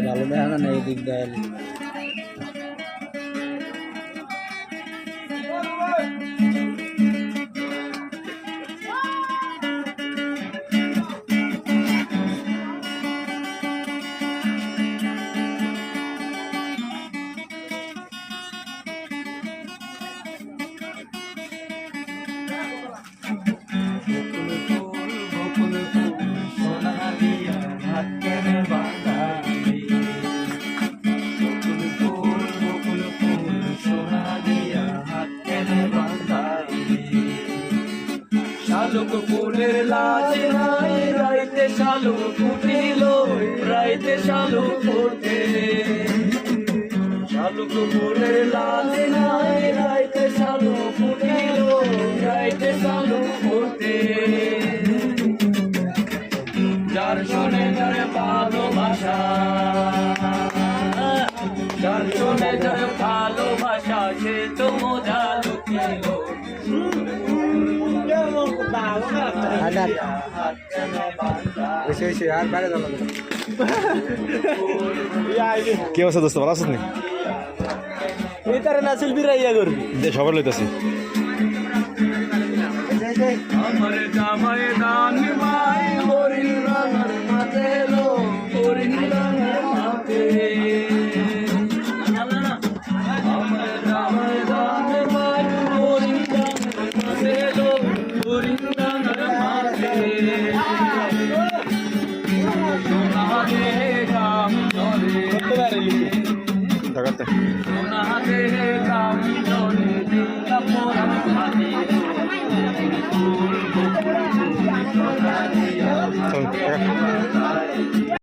ভালো দেখা না এই দিক দেয় শালুক ফুলের লাজ নাই রাইতে শালুক ফুটিল রাইতে শালুক ফোটে শালুক ফুলের লাজ নাই রাইতে শালুক ফুটিল রাইতে শালুক ফোটে যার শোনে যার ভালোবাসা যার শোনে যার ভালোবাসা সে তো মজা লুকিল কি অবস্থা দোস্ত ভালো আছিস নি এই তারে নাসিল বিরাইয়া করবি দে সবার লইতাছি আমার জামাই দান মাই হরিণ রাঙার মাঝে লো হরিণ রাঙার মাঝে আমার জামাই দান মাই হরিণ রাঙার মাঝে লো হরিণ রাঙার মাঝে সোনা দে গাম ধরে দেখাতে সোনা দে